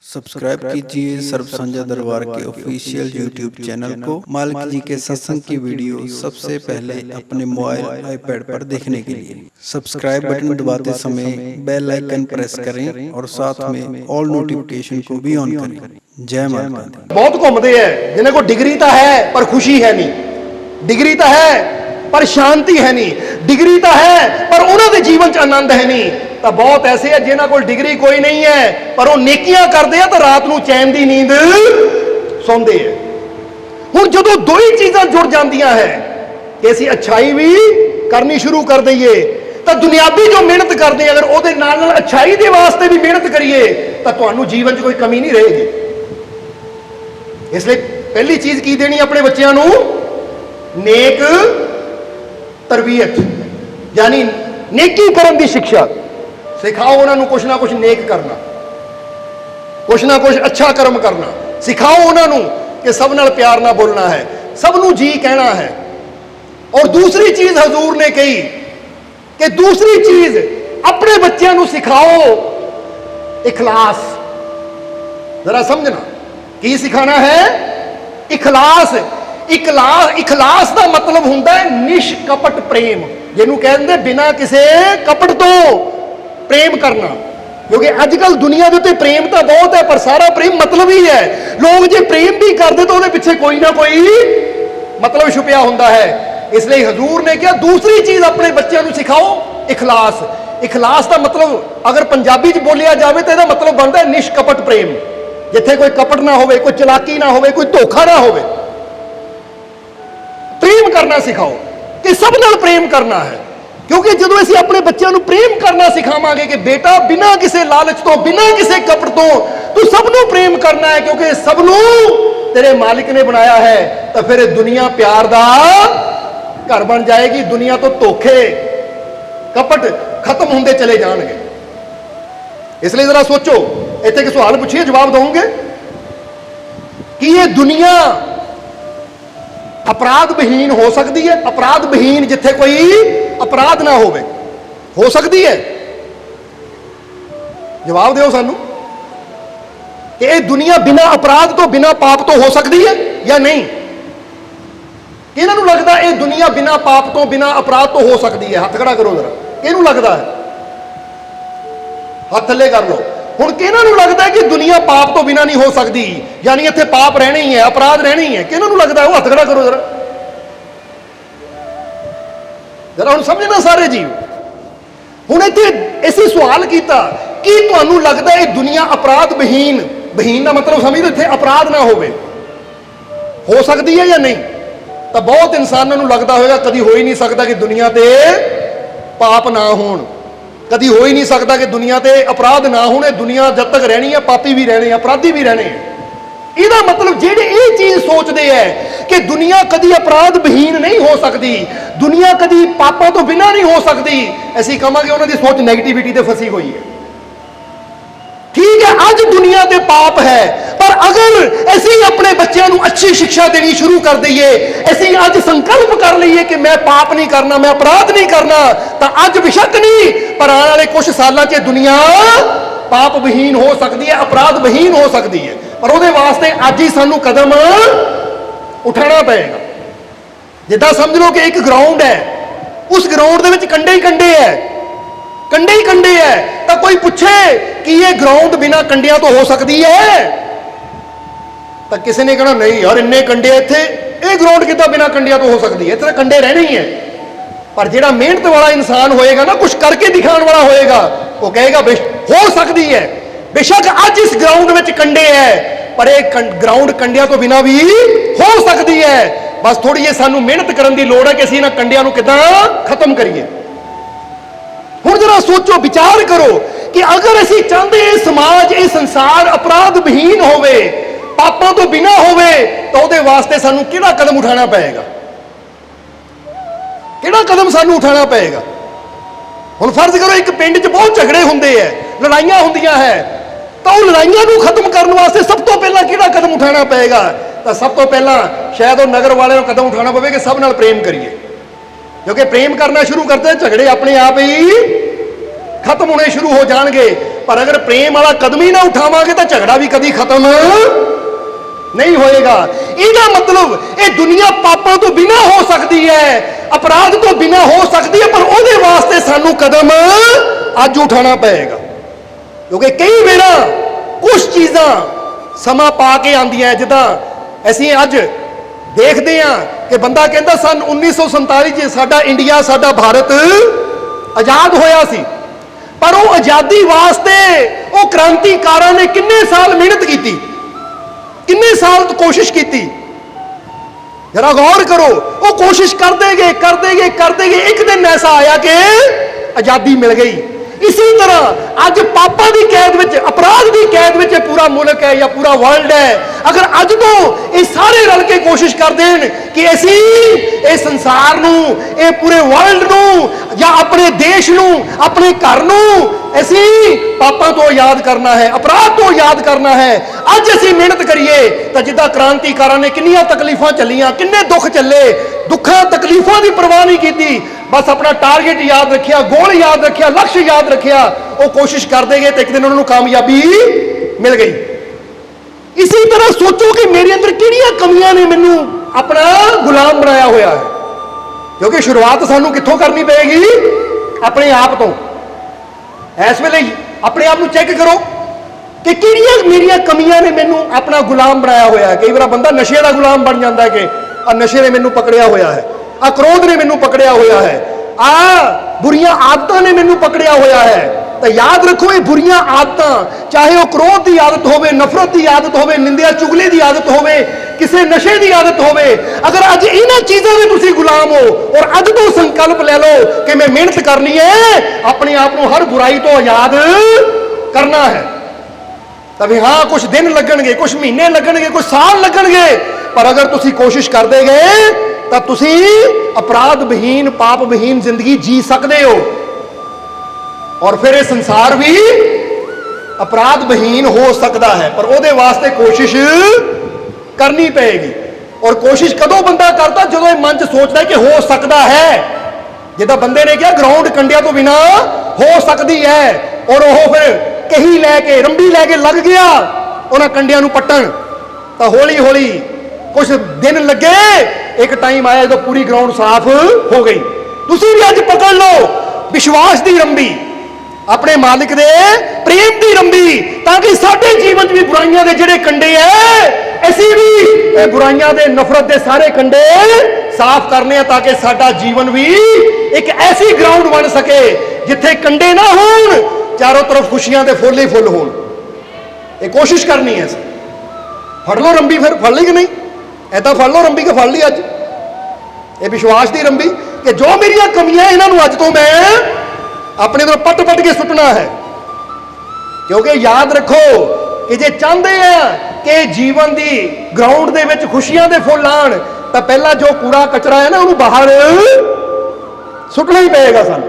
Subscribe कीजिए सर्व संध्या दरबार के ऑफिशियल यूट्यूब चैनल को मालिक जी के सत्संग की वीडियो सबसे पहले अपने मोबाइल आईपैड पर देखने के लिए सब्सक्राइब बटन दबाते समय बेल आइकन प्रेस करें और साथ में ऑल नोटिफिकेशन को भी ऑन करें। जय माता दी। बहुत घूमते हैं जिन्हें को डिग्री तो है पर खुशी है नहीं, डिग्री तो है पर शांति है नहीं, डिग्री तो है पर उन्होंने जीवन च आनंद है नहीं। तो बहुत ऐसे है जिन्हों को डिग्री कोई नहीं है पर वो नेकियां करते हैं तो रात को चैन की नींद सौंदे हैं। हुण जदों दो ही चीज़ां जुड़ जांदियां है कि असीं अच्छाई भी करनी शुरू कर दईए तो दुनियावी जो मेहनत करते हैं अगर उहदे नाल नाल अच्छाई के वास्ते भी मेहनत करिए तो तुहानूं जीवन च कोई कमी नहीं रहेगी। इसलिए पहली चीज़ की देनी अपने बच्चों को नेक तरबियत यानी नेकी करने की शिक्षा सिखाओ। उन्होंने कुछ ना कुछ नेक करना, कुछ ना कुछ अच्छा कर्म करना सिखाओ उन्होंने कि सब नाल प्यार ना बोलना है, सबनों जी कहना है। और दूसरी चीज हजूर ने कही कि दूसरी चीज अपने बच्चों को सिखाओ इखलास। जरा समझना की सिखाना है इखलास। इखलास का मतलब होता है निष्कपट प्रेम, जिन्हों कहते बिना किसी कपट तो प्रेम करना। क्योंकि अजकल दुनिया के उत्ते प्रेम तो बहुत है पर सारा प्रेम मतलब ही है। लोग जो प्रेम भी करते तो पिछे कोई ना कोई मतलब छुपिया होता है। इसलिए हजूर ने कहा दूसरी चीज अपने बच्चों को सिखाओ इखलास। इखलास का मतलब अगर पंजाबी च बोलिया जाए तो यह मतलब बनता है निष्कपट प्रेम, जिथे कोई कपट ना हो, कोई चलाकी ना हो, कोई धोखा ना हो। प्रेम करना सिखाओ कि सब नाल प्रेम करना है। क्योंकि जो असीं अपने बच्चों को प्रेम करना सिखावांगे कि बेटा बिना किसी लालच तो बिना किसी कपट तो तू सबनों प्रेम करना है क्योंकि सबनों तेरे मालिक ने बनाया है, तो फिर दुनिया प्यार दा घर बन जाएगी। दुनिया तो धोखे कपट खत्म होंदे चले जाएंगे। इसलिए जरा सोचो, इत्थे एक सवाल पूछिए जवाब दोगे कि ये दुनिया अपराध विहीन हो सकती है? अपराध विहीन जिथे कोई अपराध ना हो सकती है? जवाब दो सानू कि यह दुनिया बिना अपराध तो बिना पाप तो हो सकती है या नहीं? किहनूं लगता है यह दुनिया बिना पाप तो बिना अपराध तो हो सकती है? हाथ खड़ा करो जरा, किहनूं लगता है? हाथ थले कर लो। हुण किहनूं लगता है कि दुनिया पाप तो बिना नहीं हो सकती, यानी इत्थे पाप रहने ही है, अपराध रहने ही है? किहनूं लगता है? वो हाथ खड़ा करो जरा, जरा हुण समझना सारे जीव। हुण इत्थे इसी सवाल किया कि तुहानूं लगता है दुनिया अपराध विहीन, विहीन का मतलब समझ लो इत्थे अपराध ना हो सकती है या नहीं? तो बहुत इंसानों को लगता होगा कभी हो ही नहीं सकता कि दुनिया ते पाप ना होण, कभी हो ही नहीं सकता कि दुनिया ते अपराध ना होने। दुनिया जब तक रहनी है पापी भी रहने, अपराधी भी रहने। इसका मतलब जेडे ये चीज सोचते हैं कि दुनिया कभी अपराध विहीन नहीं हो सकती, दुनिया कभी पापों तो बिना नहीं हो सकती, ऐसी कहांगे उन्होंने सोच नेगेटिविटी ते फसी हुई है। ठीक है, आज दुनिया ते पाप है पर अगर ऐसे अपने बच्चों को अच्छी शिक्षा देनी शुरू कर दईए, ऐसे आज संकल्प कर लीए कि मैं पाप नहीं करना, मैं अपराध नहीं करना, तो आज बेशक नहीं पर आने वाले कुछ सालों से दुनिया पाप विहीन हो सकती है, अपराध विहीन हो सकती है। पर उसदे वास्ते आज ही सानू कदम उठाना पड़ेगा। जिद्दां समझ लो कि एक ग्राउंड है, उस ग्राउंड दे विच कंडे ही कंडे है, कंडे ही कंडे है, तो कोई पूछे कि ये ग्राउंड बिना कंडिया तो हो सकती है? तो किसी ने कहना नहीं यार इन्ने कंडे इत्थे, ये ग्राउंड कितना बिना कंडिया तो हो सकती है? इतने कंडे रहने ही है। पर जिहड़ा मेहनत वाला इंसान होएगा ना, कुछ करके दिखाने वाला होएगा, वो कहेगा हो सकती है। बेशक आज इस ग्राउंड में कंडे है पर एक ग्राउंड कंडिया तो बिना भी हो सकती है। बस थोड़ी जी सानू मेहनत करने की लोड़ है कि असीं इन्हां कंडियां नूं किदां खत्म करिए। हुण जरा सोचो, विचार करो कि अगर असीं चाहते हैं समाज ये संसार अपराध विहीन होवे, पापों तो बिना होवे, तो उहदे वास्ते सानू किहड़ा कदम उठाना पएगा? किहड़ा कदम सानू उठाना पएगा? हुण फर्ज करो एक पिंड च बहुत झगड़े हुंदे है, लड़ाइयां हुंदियां है, तो उन लड़ाइयां को खत्म करने वास्ते सब तो पहला किहड़ा कदम उठाना पएगा? तो सब तो पहला शायद वो नगर वाले को कदम उठाना पवे कि सब नाल प्रेम करिए। क्योंकि प्रेम करना शुरू करते झगड़े अपने आप ही खत्म होने शुरू हो जाएंगे, पर अगर प्रेम वाला कदम ही ना उठावांगे तो झगड़ा भी कभी खत्म नहीं होएगा। ਇਹਦਾ मतलब ये दुनिया पापों तो बिना हो सकती है, अपराध तो बिना हो सकती है, पर ਉਹਦੇ वास्ते सानू कदम अज उठाना पएगा। क्योंकि कई बेरा कुछ चीज़ां समा पा के आंदियां, जिदा असीं अज देखते हैं कि बंदा कहता सन 1947 च साडा इंडिया साडा भारत आजाद होया सी, पर वो आजादी वास्ते वो क्रांतिकारां ने किन्ने साल मेहनत की, किन्ने साल तो कोशिश की। जरा गौर करो, वो कोशिश करते गए, एक दिन ऐसा आया कि आजादी मिल गई। इसी तरह अज पापा की कैद में, अपराध की कैद में पूरा मुल्क है या पूरा वर्ल्ड है। अगर अज तो ये सारे रल के कोशिश कर दें कि असी इस संसार नूं, ये पूरे वर्ल्ड नूं या अपने देश नूं, अपने घर नूं असी पापा तो याद करना है, अपराध तो याद करना है, अज असी मेहनत करिए तो जिदा क्रांतिकारां ने किन्नियां तकलीफां चलियां, किन्ने दुख चले, दुखा तकलीफों की परवाह नहीं की, बस अपना टारगेट याद रखिया, गोल याद रखिया, लक्ष्य याद रखिया, वो कोशिश करते गए तो एक दिन उन्होंने कामयाबी मिल गई। इसी तरह सोचो कि मेरे अंदर किहड़ियां कमियां ने मैनू अपना गुलाम बनाया हुआ है, क्योंकि शुरुआत सानू कित्थों करनी पएगी? अपने आप तो। इस वेले अपने आप को चेक करो कि किहड़ियां मेरियां कमियां ने मैनू अपना गुलाम बनाया हुआ है। कई बार बंदा नशे का गुलाम बन जाता है कि आ नशे ने मैनू पकड़िया हुआ है, आ क्रोध ने मैनू पकड़िया हुआ है, आ बुरियां आदतां ने मैनू पकड़िया हुआ है। तो याद रखो, ये बुरियां आदतां, चाहे वो क्रोध की आदत होवे, नफरत की आदत होवे, निंदिया चुगली की आदत होवे, किसी नशे की आदत होवे, अगर अज इन्हां चीज़ों के तुसीं गुलाम हो और अज तो संकल्प ले लो कि मैं मेहनत करनी है, अपने आप को हर बुराई तो आजाद करना है, तभी हाँ कुछ दिन लगणगे, कुछ महीने लगणगे, कुछ साल लगणगे, पर अगर तुसी कोशिश करते गए तो तुसी अपराध विहीन, पाप विहीन जिंदगी जी सकते हो, और फिर ये संसार भी अपराध विहीन हो सकता है। पर ਉਹਦੇ वास्ते कोशिश करनी पएगी। और कोशिश कदों बंदा करता? जो मन च सोचता है कि हो सकता है, जिदा बंदे ने कहा ग्राउंड कंडिया तो बिना हो सकती है, और वह फिर कही लैके रंबी लैके लग गया उन्होंने कंडिया पट्टन, तो हौली हौली कुछ दिन लगे, एक टाइम आया जो पूरी ग्राउंड साफ हो गई। तुसी भी अज पकड़ लो विश्वास की रंबी, अपने मालिक दे प्रेम की रंबी, ताकि साडे जीवन भी बुराइयां दे जिहड़े कंडे है, असी भी बुराइयां दे, नफरत के सारे कंडे साफ करने हैं, ताकि साडा जीवन भी एक ऐसी ग्राउंड बन सके जिथे कंडे ना होण, चारों तरफ खुशियां दे फुल ही फुल होण। ये कोशिश करनी है। फड़ लो रंबी, फिर फड़ ली कि नहीं? ऐदा फड़ लो रंबी के फड़ ली अज ये विश्वास की रंबी कि जो मेरिया कमियां इन्हों अज तो मैं अपने अंदर पट पट के सुटना है। क्योंकि याद रखो कि जे चाहते हैं कि जीवन की ग्राउंड के विच खुशियां दे फुल आण, तो पहला जो कूड़ा कचरा है ना उन्होंने बाहर सुटना ही पएगा सानू,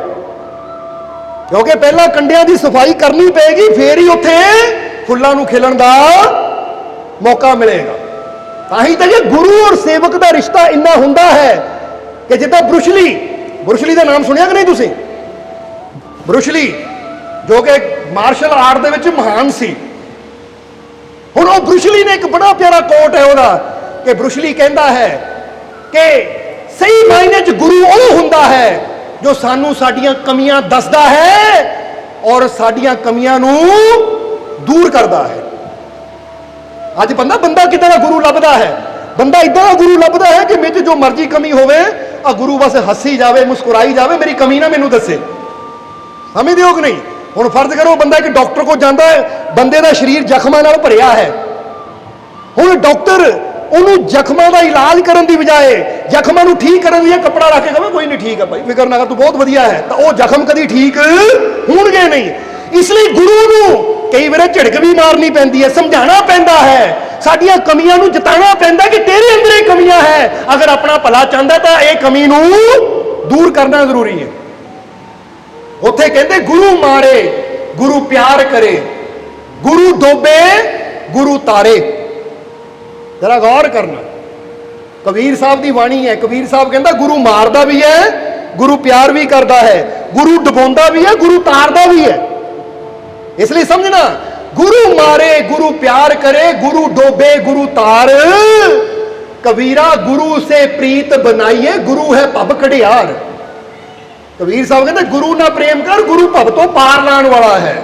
क्योंकि पहला कंडियां की सफाई करनी पेगी, फिर ही उत्थे फुल्लां नूं खिलण दा मौका मिलेगा। ताही तो ये गुरु और सेवक का रिश्ता इन्ना हुंदा है कि जिद्दां ब्रुशली का नाम सुनिया कि नहीं तुसीं? ब्रुशली जो कि मार्शल आर्ट दे विच महान सी। हुण वो ब्रुशली ने एक बड़ा प्यारा कोट है उहदा कि ब्रुशली कहता है कि सही मायने च गुरु वो हुंदा है जो सानू साडियां कमियां दसदा है और साडियां कमियां नूं दूर करता है। अज बंदा किदां दा गुरु लभदा है? बंदा इदां दा गुरु लभदा है कि मेरे जो मर्जी कमी होवे आ गुरु बस हसी जावे, मुस्कुराई जावे, मेरी कमी ना मैनू दसे। समझदे हो कि नहीं? हुण फर्ज करो बंदा एक डॉक्टर को जाता है, बंदे का शरीर जख्मां नाल भरिया है, हुण डॉक्टर उन्होंने जख्मां का इलाज करने की बजाय जख्मां नूं ठीक करने लिए कपड़ा रख के कहे कोई नहीं ठीक है भाई, फिक्र ना कर, तू बहुत वधिया है, तो वह जख्म कभी ठीक होणगे नहीं। इसलिए गुरु नूं कई बार झिड़क भी मारनी पैंदी है, समझाना पैंदा है, साडियां कमियां नूं जताना पैंदा कि तेरे अंदर ये कमियां है, अगर अपना भला चाहता तो यह कमी नूं दूर करना जरूरी है। उत्थे कहते गुरु मारे गुरु प्यार करे, गुरु डोबे गुरु तारे। जरा गौर करना, कबीर साहब की बाणी है, कबीर साहब कहता गुरु मारदा भी है गुरु प्यार भी करता है, गुरु डुबोंदा भी है, गुरु तारदा भी है। इसलिए समझना, गुरु मारे गुरु प्यार करे, गुरु डोबे गुरु तार, कबीरा गुरु से प्रीत बनाइए, गुरु है भव खड़ियार। कबीर साहब कहते गुरु ना प्रेम कर, गुरु भव तो पार लाने वाला है,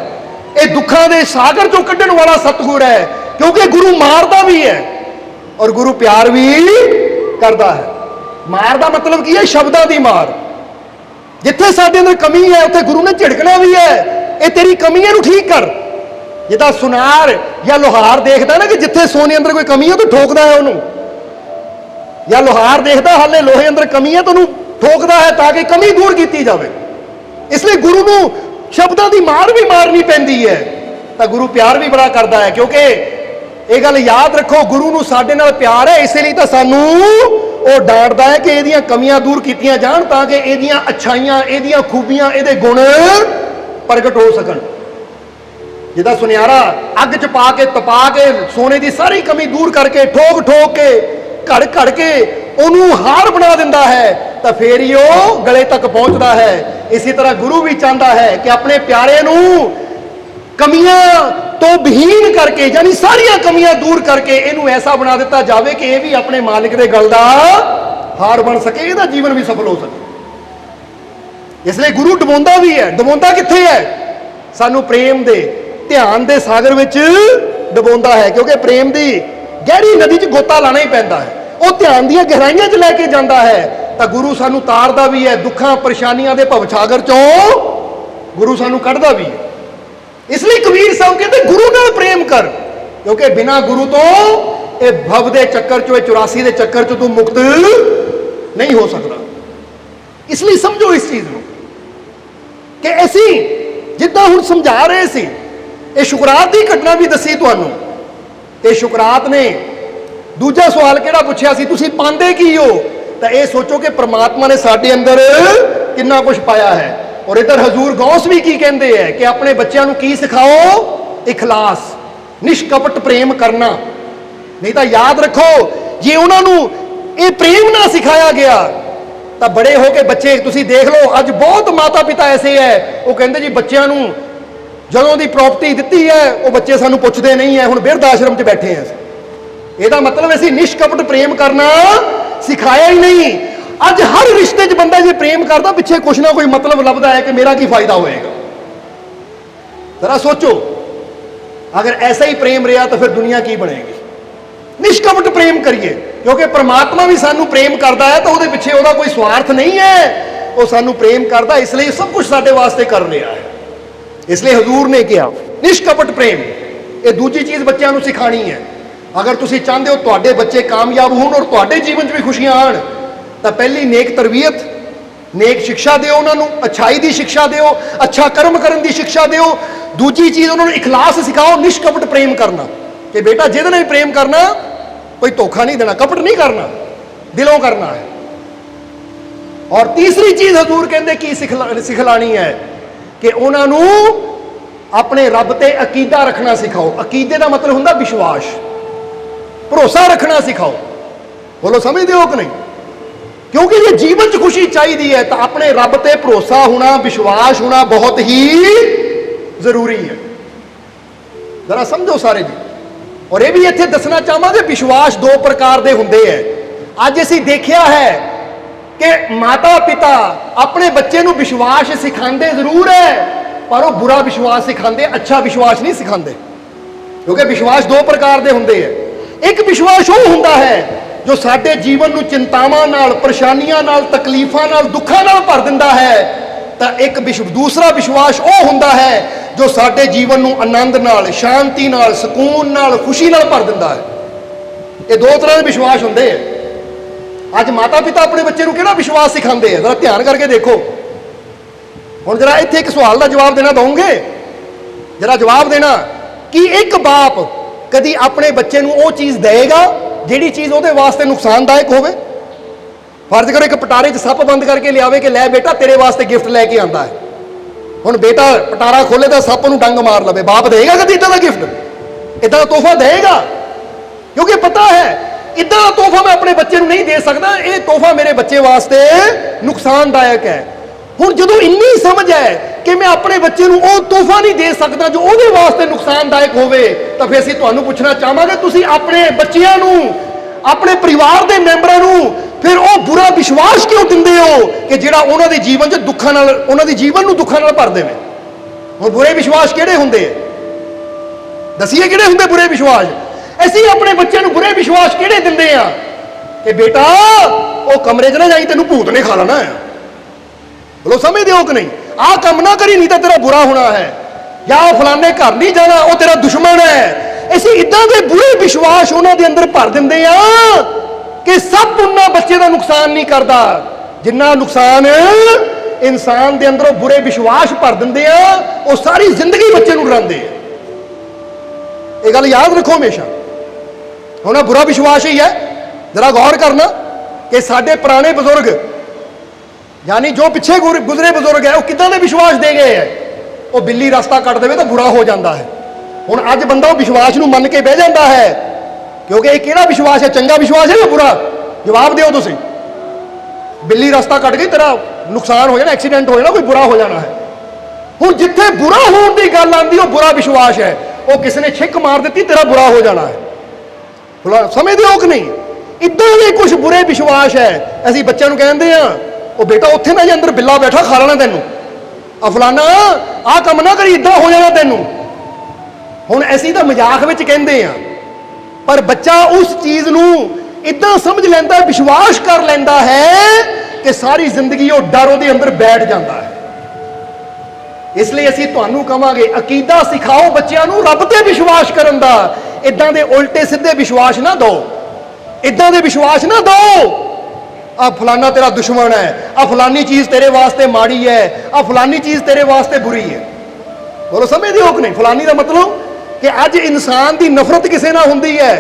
ये दुखों के सागर चों कढ़ण वाला सतगुर है, क्योंकि गुरु मारदा भी है और गुरु प्यार भी करता है। मार का मतलब की है? शब्दों की मार। जिथे साडे अंदर कमी है उत्थे गुरु ने झिड़कना भी है, ये तेरी कमी है, ठीक कर। जिदा सुनार या लोहार देखता है ना कि जिथे सोने अंदर कोई कमी है तो ठोकता है उन्होंने, या लोहार देखता हाले लोहे अंदर कमी है तो उन्होंने ठोकता है ताकि कमी दूर की जाए। इसलिए गुरु को शब्दों की मार भी मारनी पैंदी है, तो गुरु प्यार भी बड़ा करता है। क्योंकि ये गल याद रखो, गुरु को साडे नाल प्यार है, इसलिए तो सानू वो डांटता है कि इहदियां कमियां दूर कीतियां जाण, ताकि इहदियां अच्छाइयां, इहदियां खूबियां, इहदे गुण प्रगट हो सकन। जिदा सुनियारा अग च पा के तपा के सोने की सारी कमी दूर करके ठोक ठोक के घड़ घड़ के उन्होंने हार बना दिंदा है, तो फिर ही वो गले तक पहुंचता है। इसी तरह गुरु भी चाहता है कि अपने प्यारे नूं कमियां तो विहीन करके, यानी सारिया कमियां दूर करके इनू ऐसा बना दिता जाए कि यह भी अपने मालिक के गल का हार बन सके, इसका जीवन भी सफल हो सके। इसलिए गुरु डुबोंदा भी है। डुबोंदा कित्थे है? सानू प्रेम दे ध्यान दे सागर विच डुबोंदा है, क्योंकि प्रेम की गहरी नदी च गोता लाना ही पैंदा है, वो ध्यान दी गहराइयां च लैके जाता है। तो गुरु सानू तारदा भी है, दुखों परेशानियों के भवसागर चों गुरु सानू कढ़दा भी है। इसलिए कबीर साहब कहते गुरु नाल प्रेम कर, क्योंकि बिना गुरु तो ये भव के चक्कर चो, 84 के चक्कर चो तू मुक्त नहीं हो सकता। इसलिए समझो इस चीज को कि ऐसी जिद्दां हुण समझा रहे सी, ये शुकरात की घटना भी दसी तुहानू। ये शुकरात ने दूजा सवाल किहड़ा पुछया सी, तुसीं पांदे की हो? तो ये सोचो कि परमात्मा ने साडे अंदर कितना कुछ पाया है। और इधर हजूर गौस भी की कहते हैं कि अपने बच्चों को की सिखाओ? इखलास, निष्कपट प्रेम करना। नहीं तो याद रखो, जे उन्होंने ये प्रेम ना सिखाया गया तो बड़े हो के बच्चे तुसी देख लो, अज बहुत माता पिता ऐसे है वो कहते जी बच्चों को जदों की प्रॉपर्टी दी है वो बच्चे सानू पुछते नहीं है, हुण बिरध आश्रम च बैठे हैं। यदा मतलब असीं निष्कपट प्रेम करना सिखाया ही नहीं। अज हर रिश्ते च बंदा जो प्रेम करता पिछे कुछ ना कोई मतलब लभदा है कि मेरा की फायदा होएगा। जरा सोचो, अगर ऐसा ही प्रेम रहा तो फिर दुनिया की बनेगी। निष्कपट प्रेम करिए, क्योंकि परमात्मा भी सानू प्रेम करता है, तो वो पिछे उसका कोई स्वार्थ नहीं है, वो सानू प्रेम करता, इसलिए सब कुछ साडे वास्ते कर रहा है। इसलिए हजूर ने कहा निष्कपट प्रेम, ये दूजी चीज बच्चों को सिखानी है। अगर तुसीं चाहते हो तुहाडे बच्चे कामयाब होण और तुहाडे जीवन च भी खुशियां आण, तो पहली नेक तरबीयत, नेक शिक्षा दिओ उन्होंने, अच्छाई की शिक्षा दिओ, अच्छा कर्म करने की शिक्षा दिओ। दूजी चीज़ उन्होंने इखलास सिखाओ, निष्कपट प्रेम करना, कि बेटा जिहदे नाल प्रेम करना कोई धोखा नहीं देना, कपट नहीं करना, दिलों करना है। और तीसरी चीज़ हजूर कहते की सिखलानी है कि उन्होंने अपने रब ते अकीदा रखना सिखाओ। अकीदे का मतलब हुंदा विश्वास, भरोसा रखना सिखाओ। बोलो समझते हो कि नहीं? क्योंकि ये जीवन च खुशी चाहिए है तो अपने रब ते भरोसा होना, विश्वास होना बहुत ही जरूरी है। जरा समझो सारे जी। और ये भी इत्थे दसना चाहांगे, विश्वास दो प्रकार के होंदे है। अज असीं देखिया है कि माता पिता अपने बच्चे को विश्वास सिखाते जरूर है, पर वो बुरा विश्वास सिखाते, अच्छा विश्वास नहीं सिखाते। क्योंकि विश्वास दो प्रकार के होंदे है। एक विश्वास वो हुंदा है जो साडे जीवन नूं चिंतावां नाल, परेशानियां नाल, तकलीफां नाल, दुखां नाल भर दिंदा है। तो एक दूसरा विश्वास वो हुंदा है जो साडे जीवन नूं आनंद नाल, शांति नाल, सुकून नाल, खुशी नाल भर दिंदा है। ये दो तरह के विश्वास हुंदे हैं। अज माता पिता अपने बच्चे को किहड़ा विश्वास सिखाते हैं? जरा ध्यान करके देखो। हुण जरा इत्थे एक सवाल का जवाब देना दोगे, जरा जवाब देना कि एक बाप कदी अपने बच्चे को वो चीज़ देगा जिहड़ी चीज़ वो वास्ते नुकसानदायक होवे? फर्ज करो एक पटारे च सप बंद करके लियावे कि लै बेटा तेरे वास्ते गिफ्ट लैके आंदा है। हुण बेटा पटारा खोले तो सप नूं डंग मार लवे, बाप देगा कदी इदां दा गिफ्ट, इदां दा तोहफा देगा? क्योंकि पता है इदां दा तोहफा मैं अपने बच्चे नूं नहीं दे सकदा, ये तोहफा मेरे बच्चे वास्ते नुकसानदायक है। हुण जदों इन्नी समझ है कि मैं अपने बच्चे नूं वो तोहफा नहीं दे सकदा जो ਉਹਦੇ वास्ते नुकसानदायक होवे, तां फिर ਅਸੀਂ ਤੁਹਾਨੂੰ ਪੁੱਛਣਾ ਚਾਹਾਂਗੇ ਤੁਸੀਂ ਆਪਣੇ ਬੱਚਿਆਂ ਨੂੰ, ਆਪਣੇ ਪਰਿਵਾਰ ਦੇ ਮੈਂਬਰਾਂ ਨੂੰ ਫਿਰ ਉਹ ਬੁਰਾ ਵਿਸ਼ਵਾਸ ਕਿਉਂ ਦਿੰਦੇ ਹੋ ਕਿ ਜਿਹੜਾ ਉਹਨਾਂ ਦੇ ਜੀਵਨ 'ਚ ਦੁੱਖਾਂ ਨਾਲ, ਉਹਨਾਂ ਦੇ ਜੀਵਨ ਨੂੰ ਦੁੱਖਾਂ ਨਾਲ ਭਰ ਦੇਵੇ। ਹੁਣ ਬੁਰੇ ਵਿਸ਼ਵਾਸ ਕਿਹੜੇ ਹੁੰਦੇ ਆ, ਦਸੀਏ ਕਿਹੜੇ ਹੁੰਦੇ ਬੁਰੇ ਵਿਸ਼ਵਾਸ? ਅਸੀਂ ਆਪਣੇ ਬੱਚਿਆਂ ਨੂੰ ਬੁਰੇ ਵਿਸ਼ਵਾਸ ਕਿਹੜੇ ਦਿੰਦੇ ਆ ਕਿ ਬੇਟਾ ਉਹ ਕਮਰੇ 'ਚ ਨਾ ਜਾਈ, ਤੈਨੂੰ ਭੂਤ ਨੇ ਖਾ ਲੈਣਾ ਆ। बोलो समझते हो कि नहीं? आ काम ना करी नहीं तो तेरा बुरा होना है, या फलाने घर नहीं जाना वो तेरा दुश्मन है। ऐसे इदां दे बुरे विश्वास उन्होंने अंदर भर देंगे कि सब उन्ना बच्चे का नुकसान नहीं करता जिन्ना नुकसान इंसान के अंदर बुरे विश्वास भर देंगे, वो सारी जिंदगी बच्चे को डराते हैं। ये गल याद रखो हमेशा। हुण बुरा विश्वास ही है, जरा गौर करना कि साडे पुराने बुजुर्ग यानी जो पिछे गुजरे बुजुर्ग है वो कितना दे विश्वास दे गए है। वो बिल्ली रास्ता कट दे तो बुरा हो जाता है। हुण अज बंदा विश्वास नूं मन के बह जाता है, क्योंकि ये किहड़ा विश्वास है, चंगा विश्वास है या बुरा? जवाब दिओ तुसीं। बिल्ली रास्ता कट गई, तेरा नुकसान हो जाना, एक्सीडेंट हो जाना, कोई बुरा हो जाना है। हुण जिथे बुरा होने की गल आती वो बुरा विश्वास है, वो किसी ने छिक मार दी तेरा बुरा हो जाना है। समझते हो कि नहीं? इदां दे कुछ बुरे विश्वास है। असीं बच्चों नूं कहंदे आ ਉਹ बेटा उत्थे ना जे अंदर बिल्ला बैठा खा लेना तेनों, आ फलाना आ काम ना करी, इदां हो जाना तेनों। हुण असीं तां मजाक विच कहंदे आ, पर बच्चा उस चीज़ नूं इदां समझ लैंदा, विश्वास कर लैंदा है कि सारी जिंदगी वो डर उहदे अंदर बैठ जाता है। इसलिए असीं तुहानूं कहांगे अकीदा सिखाओ बच्चों नूं रब ते विश्वास करन दा, इदां दे उल्टे सीधे विश्वास ना दो, इदां दे विश्वास ना दो। आ फलाना तेरा दुश्मन है, आ फलानी चीज तेरे वास्ते माड़ी है, आ फलानी चीज तेरे वास्ते बुरी है। बोलो समझते हो कि नहीं? फलानी का मतलब कि अज इंसान की नफरत किसी ना होंदी है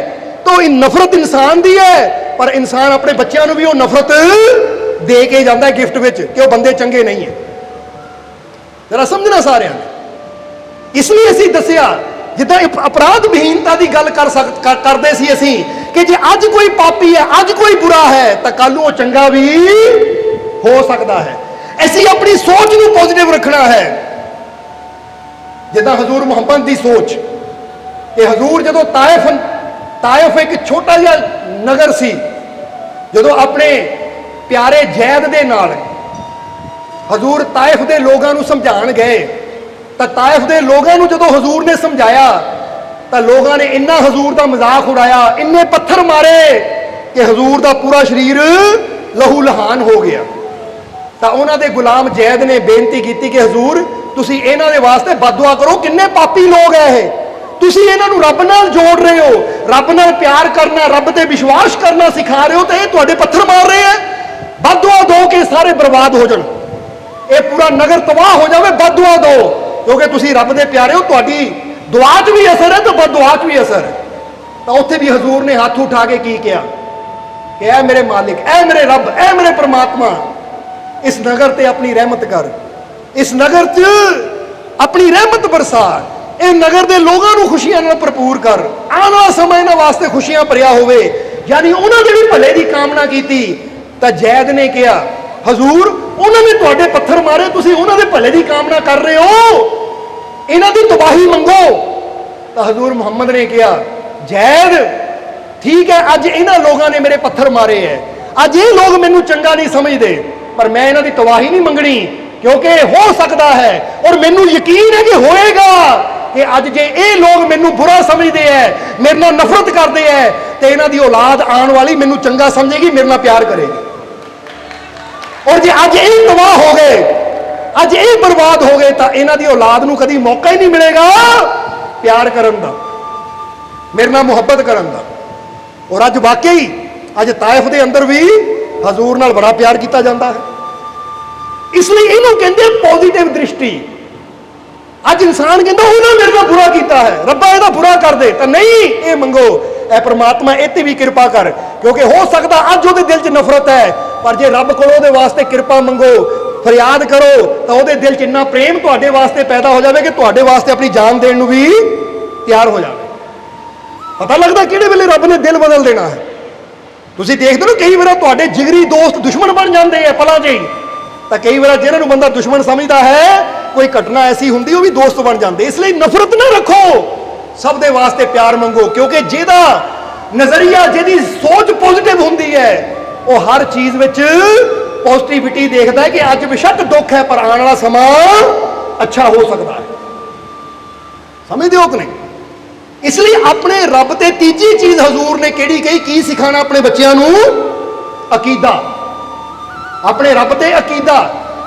तो नफरत इंसान की है, पर इंसान अपने बच्चों को भी वो नफरत दे के जाता है गिफ्ट विच कि वो बंदे चंगे नहीं है। जरा समझना सारिਆਂ ने। इसलिए असीं दसिया जिद्दां अपराध विहीनता की गल करते सी असीं कि जे अज कोई पापी है, अज कोई बुरा है, तो कल वो चंगा भी हो सकता है। ऐसी अपनी सोच को पॉजिटिव रखना है। जिद्दां हजूर मुहम्मद की सोच कि हजूर जदों ताइफ एक छोटा जिहा नगर सी, जदों अपने प्यारे जैद दे नाल हजूर ताइफ के लोगों को समझाण गए, तो ताइफ के लोगों को जदों हजूर ने समझाया तो लोगों ने इन्ना हजूर का मजाक उड़ाया, इन्ने पत्थर मारे कि हजूर का पूरा शरीर लहू लहान हो गया। तो उन्होंने गुलाम जैद ने बेनती की कि हजूर तुसी इन्हां दे वास्ते बददुआ करो, किन्ने पापी लोग है ये, तुसी इन्हां नूं रब नाल जोड़ रहे हो, रब नाल प्यार करना, रब ते विश्वास करना सिखा रहे हो, तो ये तुहाडे पत्थर मार रहे हैं। बददुआ दो कि सारे बर्बाद हो जाण, ये पूरा नगर तबाह हो जाए, बददुआ दो, क्योंकि तुसी रब दे प्यारे हो, तुहाडी दुआ च भी असर है तो बददुआ च भी असर है। तो उत्थे भी हजूर ने हाथ उठा के की किया कि ऐ मेरे मालिक, ऐ मेरे रब, ऐ मेरे परमात्मा, इस नगर ते अपनी रहमत कर, इस नगर च अपनी रहमत बरसा, इस नगर के लोगों को खुशियां नाल भरपूर कर, आने वाला समय इन्हां वास्ते खुशियां भरिया होवे। यानी उन्होंने भी भले की कामना की। तो जैद ने कहा हजूर उन्होंने तुहाडे पत्थर मारे, तुसीं उन्होंने भले की कामना कर रहे हो, इन्हां दी तबाही मंगो। तो हजूर मुहम्मद ने कहा जैद ठीक है, अज इन्हां लोगों ने मेरे पत्थर मारे है, अज ये लोग मैनू चंगा नहीं समझते, पर मैं इन्हां दी तबाही नहीं मंगनी, क्योंकि हो सकता है और मैनू यकीन है कि होएगा कि अज जे ये लोग मैनू बुरा समझते हैं, मेरे नाल नफरत करते हैं, तो इन्हां दी औलाद आने वाली मैनू चंगा समझेगी, मेरे नाल प्यार करेगी। और जे अज ये तबाह हो गए, अज ये बर्बाद हो गए, तो इन्हां दी औलाद नूं कदी मौका ही नहीं मिलेगा प्यार करन दा, मेरे नाल मुहब्बत करन दा। और अज वाकई अज ताइफ दे अंदर भी हजूर नाल बड़ा प्यार किया जाता है। इसलिए इन्हों कहते पॉजिटिव दृष्टि। अज इंसान कहता उन्हें मेरे को बुरा किया है, रब्बा ਇਹਦਾ बुरा कर दे, तो नहीं ये मंगो ऐ परमात्मा इत्ते भी कृपा कर, क्योंकि हो सकता अज वो दिल च नफरत है, पर जे रब को वास्ते कृपा मंगो, फरियाद करो, तो वो दिल च इन्ना प्रेम तुहाडे वास्ते पैदा हो जाए कि तुहाडे वास्ते अपनी जान देने भी तैयार हो जाए। पता लगता किहड़े वेले रब ने दिल बदल देना है। ਤੁਸੀਂ ਦੇਖਦੇ ਹੋ ਕਈ ਵਾਰ ਤੁਹਾਡੇ ਜਿਗਰੀ ਦੋਸਤ ਦੁਸ਼ਮਣ ਬਣ ਜਾਂਦੇ ਆ ਪਲਾਂ 'ਚ ਹੀ। ਤਾਂ ਕਈ ਵਾਰ ਜਿਹਨਾਂ ਨੂੰ ਬੰਦਾ ਦੁਸ਼ਮਣ ਸਮਝਦਾ ਹੈ, ਕੋਈ ਘਟਨਾ ਐਸੀ ਹੁੰਦੀ ਉਹ ਵੀ ਦੋਸਤ ਬਣ ਜਾਂਦੇ। ਇਸ ਲਈ ਨਫ਼ਰਤ ਨਾ ਰੱਖੋ, ਸਭ ਦੇ ਵਾਸਤੇ ਪਿਆਰ ਮੰਗੋ, ਕਿਉਂਕਿ ਜਿਹਦਾ ਨਜ਼ਰੀਆ, ਜਿਹਦੀ ਸੋਚ ਪੋਜ਼ਿਟਿਵ ਹੁੰਦੀ ਹੈ, ਉਹ ਹਰ ਚੀਜ਼ ਵਿੱਚ ਪੋਜ਼ਿਟਿਵਿਟੀ ਦੇਖਦਾ ਹੈ ਕਿ ਅੱਜ ਬੇਸ਼ੱਕ ਦੁੱਖ ਹੈ ਪਰ ਆਉਣ ਵਾਲਾ ਸਮਾਂ ਅੱਛਾ ਹੋ ਸਕਦਾ ਹੈ। ਸਮਝਦੇ ਹੋ ਕਿ ਨਹੀਂ? ਇਸ ਲਈ ਆਪਣੇ ਰੱਬ ਤੇ ਤੀਜੀ ਚੀਜ਼ ਹਜ਼ੂਰ ਨੇ ਕਿਹੜੀ ਕਹੀ? ਕੀ ਸਿਖਾਣਾ ਆਪਣੇ ਬੱਚਿਆਂ ਨੂੰ? ਅਕੀਦਾ। ਆਪਣੇ ਰੱਬ ਤੇ ਅਕੀਦਾ,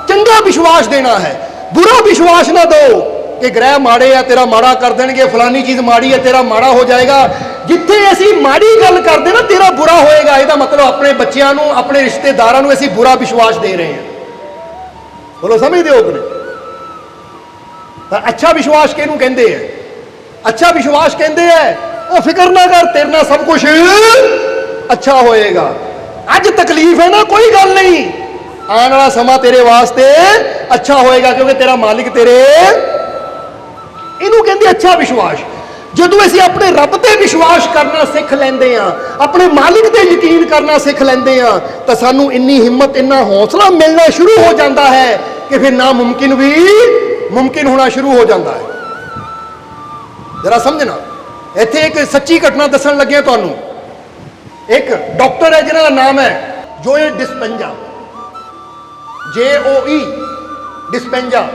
ਚੰਗਾ ਵਿਸ਼ਵਾਸ ਦੇਣਾ ਹੈ। ਬੁਰਾ ਵਿਸ਼ਵਾਸ ਨਾ ਦਿਓ ਕਿ ਗ੍ਰਹਿ ਮਾੜੇ ਆ, ਤੇਰਾ ਮਾੜਾ ਕਰ ਦੇਣਗੇ, ਫਲਾਨੀ ਚੀਜ਼ ਮਾੜੀ ਹੈ, ਤੇਰਾ ਮਾੜਾ ਹੋ ਜਾਏਗਾ। ਜਿੱਥੇ ਅਸੀਂ ਮਾੜੀ ਗੱਲ ਕਰਦੇ ਨਾ, ਤੇਰਾ ਬੁਰਾ ਹੋਏਗਾ, ਇਹਦਾ ਮਤਲਬ ਆਪਣੇ ਬੱਚਿਆਂ ਨੂੰ, ਆਪਣੇ ਰਿਸ਼ਤੇਦਾਰਾਂ ਨੂੰ ਅਸੀਂ ਬੁਰਾ ਵਿਸ਼ਵਾਸ ਦੇ ਰਹੇ ਹਾਂ। ਬੋਲੋ, ਸਮਝਦੇ ਹੋ ਕਿ ਨਹੀਂ? ਤਾਂ ਅੱਛਾ ਵਿਸ਼ਵਾਸ ਕਿਹਨੂੰ ਕਹਿੰਦੇ ਆ? ਅੱਛਾ ਵਿਸ਼ਵਾਸ ਕਹਿੰਦੇ ਆ, ਉਹ ਫਿਕਰ ਨਾ ਕਰ, ਤੇਰੇ ਨਾਲ ਸਭ ਕੁਝ ਅੱਛਾ ਹੋਏਗਾ। ਅੱਜ ਤਕਲੀਫ ਹੈ ਨਾ, ਕੋਈ ਗੱਲ ਨਹੀਂ, ਆਉਣ ਵਾਲਾ ਸਮਾਂ ਤੇਰੇ ਵਾਸਤੇ ਅੱਛਾ ਹੋਏਗਾ, ਕਿਉਂਕਿ ਤੇਰਾ ਮਾਲਿਕ ਤੇਰੇ। ਇਹਨੂੰ ਕਹਿੰਦੇ ਅੱਛਾ ਵਿਸ਼ਵਾਸ। ਜਦੋਂ ਅਸੀਂ ਆਪਣੇ ਰੱਬ ਤੇ ਵਿਸ਼ਵਾਸ ਕਰਨਾ ਸਿੱਖ ਲੈਂਦੇ ਆ, ਆਪਣੇ ਮਾਲਿਕ ਤੇ ਯਕੀਨ ਕਰਨਾ ਸਿੱਖ ਲੈਂਦੇ ਆ, ਤਾਂ ਸਾਨੂੰ ਇੰਨੀ ਹਿੰਮਤ, ਇੰਨਾ ਹੌਸਲਾ ਮਿਲਣਾ ਸ਼ੁਰੂ ਹੋ ਜਾਂਦਾ ਹੈ ਕਿ ਫਿਰ ਨਾਮੁਮਕਿਨ ਵੀ ਮੁਮਕਿਨ ਹੋਣਾ ਸ਼ੁਰੂ ਹੋ ਜਾਂਦਾ ਹੈ। ਜਰਾ ਸਮਝਣਾ, ਇੱਥੇ ਇੱਕ ਸੱਚੀ ਘਟਨਾ ਦੱਸਣ ਲੱਗਿਆ ਤੁਹਾਨੂੰ। ਇੱਕ ਡਾਕਟਰ ਹੈ ਜਿਹਨਾਂ ਦਾ ਨਾਮ ਹੈ ਜੋਏ ਡਿਸਪੈਂਜਾ, JOE ਡਿਸਪੈਂਜਾ,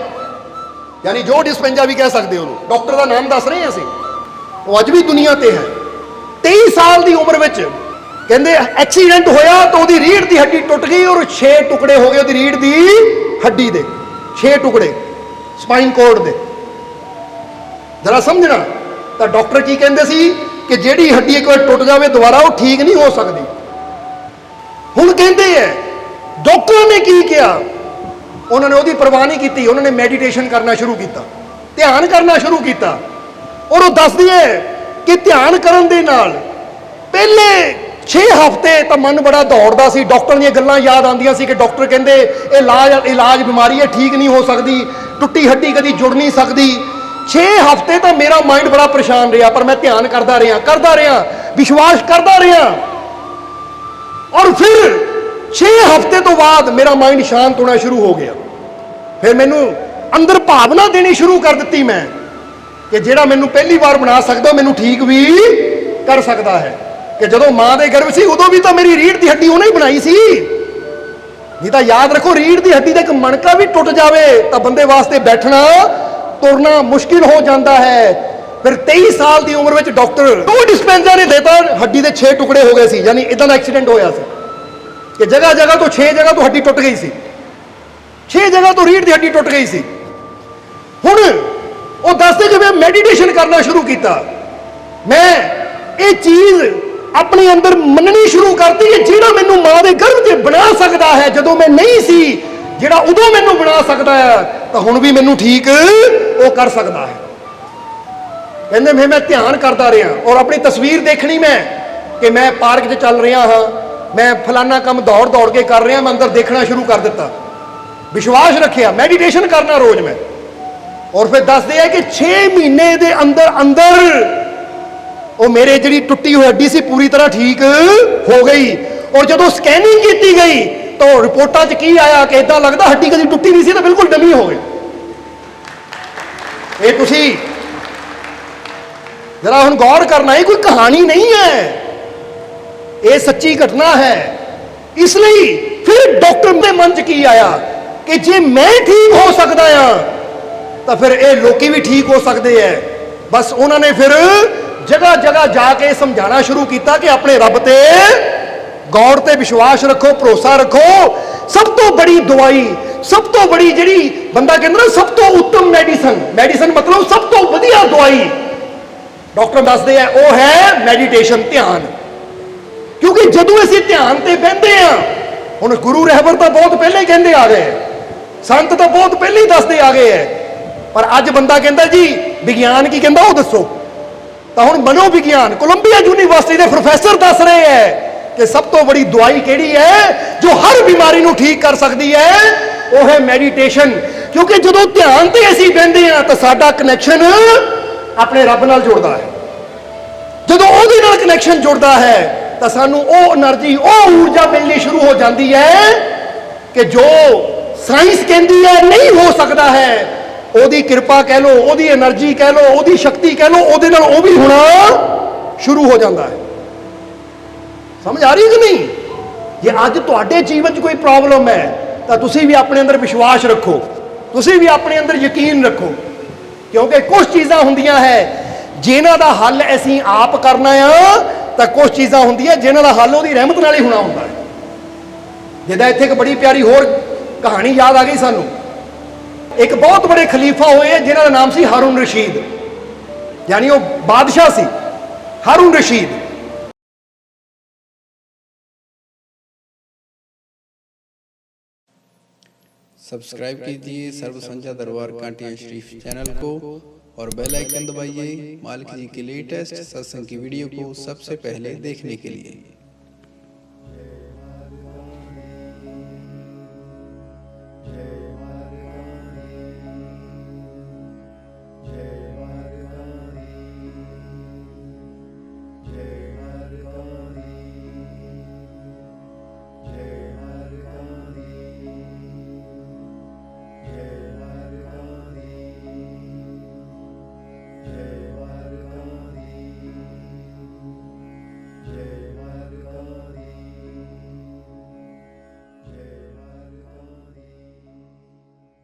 ਯਾਨੀ ਜੋ ਡਿਸਪੈਂਜਾ ਵੀ ਕਹਿ ਸਕਦੇ ਹੋ ਉਹਨੂੰ। ਡਾਕਟਰ ਦਾ ਨਾਮ ਦੱਸ ਰਹੇ ਹਾਂ ਅਸੀਂ। ਉਹ ਅੱਜ ਵੀ ਦੁਨੀਆ ਤੇ ਹੈ। 23 ਸਾਲ ਦੀ ਉਮਰ ਵਿੱਚ ਕਹਿੰਦੇ ਐਕਸੀਡੈਂਟ ਹੋਇਆ ਤਾਂ ਉਹਦੀ ਰੀੜ੍ਹ ਦੀ ਹੱਡੀ ਟੁੱਟ ਗਈ ਔਰ 6 ਟੁਕੜੇ ਹੋ ਗਏ ਉਹਦੀ ਰੀੜ੍ਹ ਦੀ ਹੱਡੀ ਦੇ। 6 ਟੁਕੜੇ ਸਪਾਈਨ ਕੋਰਡ ਦੇ। ਜਰਾ ਸਮਝਣਾ, ਤਾਂ ਡਾਕਟਰ ਕੀ ਕਹਿੰਦੇ ਸੀ ਕਿ ਜਿਹੜੀ ਹੱਡੀ ਇੱਕ ਵਾਰ ਟੁੱਟ ਜਾਵੇ ਦੁਬਾਰਾ ਉਹ ਠੀਕ ਨਹੀਂ ਹੋ ਸਕਦੀ। ਹੁਣ ਕਹਿੰਦੇ ਹੈ ਡਾਕਟਰਾਂ ਨੇ ਕੀ ਕਿਹਾ? ਉਹਨਾਂ ਨੇ ਉਹਦੀ ਪਰਵਾਹ ਨਹੀਂ ਕੀਤੀ, ਉਹਨਾਂ ਨੇ ਮੈਡੀਟੇਸ਼ਨ ਕਰਨਾ ਸ਼ੁਰੂ ਕੀਤਾ, ਧਿਆਨ ਕਰਨਾ ਸ਼ੁਰੂ ਕੀਤਾ। ਔਰ ਉਹ ਦੱਸਦੀ ਹੈ ਕਿ ਧਿਆਨ ਕਰਨ ਦੇ ਨਾਲ ਪਹਿਲੇ 6 ਹਫ਼ਤੇ ਤਾਂ ਮਨ ਬੜਾ ਦੌੜਦਾ ਸੀ, ਡਾਕਟਰ ਦੀਆਂ ਗੱਲਾਂ ਯਾਦ ਆਉਂਦੀਆਂ ਸੀ ਕਿ ਡਾਕਟਰ ਕਹਿੰਦੇ ਇਹ ਇਲਾਜ ਬਿਮਾਰੀ ਹੈ, ਠੀਕ ਨਹੀਂ ਹੋ ਸਕਦੀ, ਟੁੱਟੀ ਹੱਡੀ ਕਦੀ ਜੁੜ ਨਹੀਂ ਸਕਦੀ। 6 ਹਫ਼ਤੇ ਤਾਂ ਮੇਰਾ ਮਾਈਂਡ ਬੜਾ ਪਰੇਸ਼ਾਨ ਰਿਹਾ, ਪਰ ਮੈਂ ਧਿਆਨ ਕਰਦਾ ਰਿਹਾ, ਵਿਸ਼ਵਾਸ ਕਰਦਾ ਰਿਹਾ। ਔਰ ਫਿਰ 6 ਹਫ਼ਤੇ ਤੋਂ ਬਾਅਦ ਮੇਰਾ ਮਾਈਂਡ ਸ਼ਾਂਤ ਹੋਣਾ ਸ਼ੁਰੂ ਹੋ ਗਿਆ। ਫਿਰ ਮੈਨੂੰ ਅੰਦਰ ਭਾਵਨਾ ਦੇਣੀ ਸ਼ੁਰੂ ਕਰ ਦਿੱਤੀ ਮੈਂ ਕਿ ਜਿਹੜਾ ਮੈਨੂੰ ਪਹਿਲੀ ਵਾਰ ਬਣਾ ਸਕਦਾ ਮੈਨੂੰ ਠੀਕ ਵੀ ਕਰ ਸਕਦਾ ਹੈ। ਕਿ ਜਦੋਂ ਮਾਂ ਦੇ ਗਰਭ ਸੀ ਉਦੋਂ ਵੀ ਤਾਂ ਮੇਰੀ ਰੀੜ੍ਹ ਦੀ ਹੱਡੀ ਉਹਨੇ ਹੀ ਬਣਾਈ ਸੀ। ਨਹੀਂ ਤਾਂ ਯਾਦ ਰੱਖੋ, ਰੀੜ੍ਹ ਦੀ ਹੱਡੀ ਦਾ ਇੱਕ ਮਣਕਾ ਵੀ ਟੁੱਟ ਜਾਵੇ ਤਾਂ ਬੰਦੇ ਵਾਸਤੇ ਬੈਠਣਾ ਤੁਰਨਾ ਮੁਸ਼ਕਿਲ ਹੋ ਜਾਂਦਾ ਹੈ। ਫਿਰ 23 ਸਾਲ ਦੀ ਉਮਰ ਵਿੱਚ ਡਾਕਟਰ ਜੋਏ ਡਿਸਪੈਂਜਾ ਨੇ ਦੇਤਾ, ਹੱਡੀ ਦੇ 6 ਟੁਕੜੇ ਹੋ ਗਏ ਸੀ। ਯਾਨੀ ਇਦਾਂ ਦਾ ਐਕਸੀਡੈਂਟ ਹੋਇਆ ਸੀ ਕਿ ਜਗ੍ਹਾ ਜਗ੍ਹਾ ਤੋਂ 6 ਜਗ੍ਹਾ ਤੋਂ ਹੱਡੀ ਟੁੱਟ ਗਈ ਸੀ, 6 ਜਗ੍ਹਾ ਤੋਂ ਰੀੜ੍ਹ ਦੀ ਹੱਡੀ ਟੁੱਟ ਗਈ ਸੀ। ਹੁਣ ਉਹ ਦੱਸਦੇ ਕਿ ਮੈਂ ਮੈਡੀਟੇਸ਼ਨ ਕਰਨਾ ਸ਼ੁਰੂ ਕੀਤਾ। ਮੈਂ ਇਹ ਚੀਜ਼ ਆਪਣੇ ਅੰਦਰ ਮੰਨਣੀ ਸ਼ੁਰੂ ਕਰਤੀ ਕਿ ਜਿਹੜਾ ਮੈਨੂੰ ਮਾਂ ਦੇ ਗਰਭ 'ਚ ਬਣਾ ਸਕਦਾ ਹੈ ਜਦੋਂ ਮੈਂ ਨਹੀਂ ਸੀ, ਜਿਹੜਾ ਉਦੋਂ ਮੈਨੂੰ ਬਣਾ ਸਕਦਾ ਹੈ, ਤਾਂ ਹੁਣ ਵੀ ਮੈਨੂੰ ਠੀਕ ਉਹ ਕਰ ਸਕਦਾ ਹੈ। ਕਹਿੰਦੇ ਮੈਂ ਧਿਆਨ ਕਰਦਾ ਰਿਹਾ ਔਰ ਆਪਣੀ ਤਸਵੀਰ ਦੇਖਣੀ ਮੈਂ ਕਿ ਮੈਂ ਪਾਰਕ 'ਚ ਚੱਲ ਰਿਹਾ ਹਾਂ, ਮੈਂ ਫਲਾਨਾ ਕੰਮ ਦੌੜ ਕੇ ਕਰ ਰਿਹਾ, ਮੈਂ ਅੰਦਰ ਦੇਖਣਾ ਸ਼ੁਰੂ ਕਰ ਦਿੱਤਾ, ਵਿਸ਼ਵਾਸ ਰੱਖਿਆ, ਮੈਡੀਟੇਸ਼ਨ ਕਰਨਾ ਰੋਜ਼ ਮੈਂ। ਔਰ ਫਿਰ ਦੱਸਦੇ ਆ ਕਿ 6 ਮਹੀਨੇ ਦੇ ਅੰਦਰ ਉਹ ਮੇਰੇ ਜਿਹੜੀ ਟੁੱਟੀ ਹੋਈ ਹੱਡੀ ਸੀ ਪੂਰੀ ਤਰ੍ਹਾਂ ਠੀਕ ਹੋ ਗਈ। ਔਰ ਜਦੋਂ ਸਕੈਨਿੰਗ ਕੀਤੀ ਗਈ ਤਾਂ ਰਿਪੋਰਟਾਂ 'ਚ ਕੀ ਆਇਆ ਕਿ ਇਦਾਂ ਲੱਗਦਾ ਹੱਡੀ ਕਦੀ ਟੁੱਟੀ ਨਹੀਂ ਸੀ ਤਾਂ ਬਿਲਕੁਲ ਡਮੀ ਹੋ ਗਈ। ਇਹ ਤੁਸੀਂ ਜਰਾ ਹੁਣ ਗੌਰ ਕਰਨਾ, ਇਹ ਕੋਈ ਕਹਾਣੀ ਨਹੀਂ ਹੈ, ਇਹ ਸੱਚੀ ਘਟਨਾ ਹੈ। ਇਸ ਲਈ ਫਿਰ ਡਾਕਟਰ ਦੇ ਮਨ 'ਚ ਕੀ ਆਇਆ ਕਿ ਜੇ ਮੈਂ ਠੀਕ ਹੋ ਸਕਦਾ ਆ ਤਾਂ ਫਿਰ ਇਹ ਲੋਕੀ ਵੀ ਠੀਕ ਹੋ ਸਕਦੇ ਹੈ। ਬਸ ਉਹਨਾਂ ਨੇ ਫਿਰ ਜਗ੍ਹਾ ਜਗ੍ਹਾ ਜਾ ਕੇ ਸਮਝਾਉਣਾ ਸ਼ੁਰੂ ਕੀਤਾ ਕਿ ਆਪਣੇ ਰੱਬ ਤੇ ਗੌਰ ਤੇ ਵਿਸ਼ਵਾਸ ਰੱਖੋ, ਭਰੋਸਾ ਰੱਖੋ। ਸਭ ਤੋਂ ਬੜੀ ਦਵਾਈ, ਸਭ ਤੋਂ ਬੜੀ ਜਿਹੜੀ ਬੰਦਾ ਕਹਿੰਦਾ ਨਾ ਸਭ ਤੋਂ ਉੱਤਮ ਮੈਡੀਸਨ ਮਤਲਬ ਸਭ ਤੋਂ ਵਧੀਆ ਦਵਾਈ ਡਾਕਟਰ ਦੱਸਦੇ ਆ ਉਹ ਹੈ ਮੈਡੀਟੇਸ਼ਨ, ਧਿਆਨ। ਕਿਉਂਕਿ ਜਦੋਂ ਅਸੀਂ ਧਿਆਨ ਤੇ ਬਹਿੰਦੇ ਆ, ਹੁਣ ਗੁਰੂ ਰਹਿਬਰ ਤਾਂ ਬਹੁਤ ਪਹਿਲੇ ਹੀ ਕਹਿੰਦੇ ਆ ਗਏ, ਸੰਤ ਤਾਂ ਬਹੁਤ ਪਹਿਲੇ ਹੀ ਦੱਸਦੇ ਆ ਗਏ ਹੈ, ਪਰ ਅੱਜ ਬੰਦਾ ਕਹਿੰਦਾ ਜੀ ਵਿਗਿਆਨ ਕੀ ਕਹਿੰਦਾ ਉਹ ਦੱਸੋ। ਤਾਂ ਹੁਣ ਮਨੋਵਿਗਿਆਨ ਕੋਲੰਬੀਆ ਯੂਨੀਵਰਸਿਟੀ ਦੇ ਪ੍ਰੋਫੈਸਰ ਦੱਸ ਰਹੇ ਹੈ ਕਿ ਸਭ ਤੋਂ ਬੜੀ ਦਵਾਈ ਕਿਹੜੀ ਹੈ ਜੋ ਹਰ ਬਿਮਾਰੀ ਨੂੰ ਠੀਕ ਕਰ ਸਕਦੀ ਹੈ, ਉਹ ਹੈ ਮੈਡੀਟੇਸ਼ਨ। ਕਿਉਂਕਿ ਜਦੋਂ ਧਿਆਨ ਤੇ ਅਸੀਂ ਬਹਿੰਦੇ ਆ ਤਾਂ ਸਾਡਾ ਕਨੈਕਸ਼ਨ ਆਪਣੇ ਰੱਬ ਨਾਲ ਜੁੜਦਾ ਹੈ। ਜਦੋਂ ਉਹਦੇ ਨਾਲ ਕਨੈਕਸ਼ਨ ਜੁੜਦਾ ਹੈ ਤਾਂ ਸਾਨੂੰ ਉਹ એનર્ਜੀ ਉਹ ਊਰਜਾ ਮਿਲਣੀ ਸ਼ੁਰੂ ਹੋ ਜਾਂਦੀ ਹੈ ਕਿ ਜੋ ਸਾਇੰਸ ਕਹਿੰਦੀ ਹੈ ਨਹੀਂ ਹੋ ਸਕਦਾ ਹੈ, ਉਹਦੀ ਕਿਰਪਾ ਕਹਿ ਲਓ, ਉਹਦੀ એનર્ਜੀ ਕਹਿ ਲਓ, ਉਹਦੀ ਸ਼ਕਤੀ ਕਹਿ ਲਓ, ਉਹਦੇ ਨਾਲ ਉਹ ਵੀ ਹੋਣਾ ਸ਼ੁਰੂ ਹੋ ਜਾਂਦਾ ਹੈ। ਸਮਝ ਆ ਰਹੀ ਕਿ ਨਹੀਂ? ਜੇ ਅੱਜ ਤੁਹਾਡੇ ਜੀਵਨ 'ਚ ਕੋਈ ਪ੍ਰੋਬਲਮ ਹੈ ਤਾਂ ਤੁਸੀਂ ਵੀ ਆਪਣੇ ਅੰਦਰ ਵਿਸ਼ਵਾਸ ਰੱਖੋ, ਤੁਸੀਂ ਵੀ ਆਪਣੇ ਅੰਦਰ ਯਕੀਨ ਰੱਖੋ, ਕਿਉਂਕਿ ਕੁਝ ਚੀਜ਼ਾਂ ਹੁੰਦੀਆਂ ਹੈ ਜਿਨ੍ਹਾਂ ਦਾ ਹੱਲ ਅਸੀਂ ਆਪ ਕਰਨਾ ਆ, ਤਾਂ ਕੁਝ ਚੀਜ਼ਾਂ ਹੁੰਦੀਆਂ ਜਿਨ੍ਹਾਂ ਦਾ ਹੱਲ ਉਹਦੀ ਰਹਿਮਤ ਨਾਲ ਹੀ ਹੋਣਾ ਹੁੰਦਾ ਹੈ। ਜਿੱਦਾਂ ਇੱਥੇ ਇੱਕ ਬੜੀ ਪਿਆਰੀ ਹੋਰ ਕਹਾਣੀ ਯਾਦ ਆ ਗਈ ਸਾਨੂੰ। ਇੱਕ ਬਹੁਤ ਬੜੇ ਖਲੀਫਾ ਹੋਏ ਜਿਨ੍ਹਾਂ ਦਾ ਨਾਮ ਸੀ ਹਾरून ਰਸ਼ੀਦ, ਯਾਨੀ ਉਹ ਬਾਦਸ਼ਾਹ ਸੀ हारून रशीद। सब्सक्राइब कीजिए सर्व संजा दरबार कांटिया शरीफ चैनल को और बेल आइकन दबाइए मालिक जी की लेटेस्ट सत्संग की वीडियो को सबसे पहले देखने के लिए।